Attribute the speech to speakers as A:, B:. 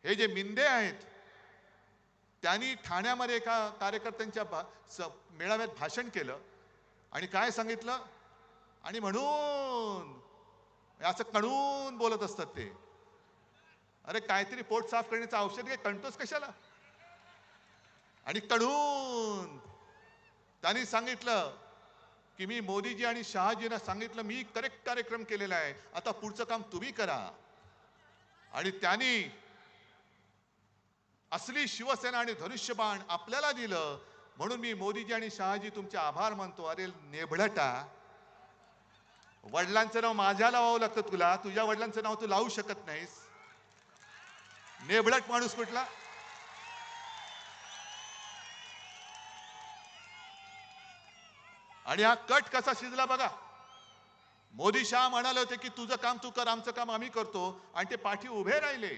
A: हे जे मिंदे आहेत त्यांनी ठाण्यामध्ये एका कार्यकर्त्यांच्या मेळाव्यात भाषण केलं आणि काय सांगितलं, आणि म्हणून असं कणून बोलत असतात ते. अरे काहीतरी पोट साफ करण्याचं औषध घे, कणतोस कशाला? आणि कणून त्यांनी सांगितलं की मी मोदीजी आणि शहाजींना सांगितलं मी करेक्ट कार्यक्रम केलेला आहे, आता पुढचं काम तुम्ही करा. आणि त्यांनी असली शिवसेना आणि धनुष्यबाण आपल्याला दिलं, म्हणून मी मोदीजी आणि शहाजी तुमचे आभार मानतो. अरे नेभळटा, वडिलांचं नाव माझ्या लावावं लागतं तुला, तुझ्या वडिलांचं नाव तू लावू शकत नाहीस. नेभळट माणूस कुठला. आणि हा कट कसा शिजला बघा. मोदी शहा म्हणाले होते की तुझं काम तू कर, आमचं काम आम्ही करतो, आणि ते पाठी उभे राहिले.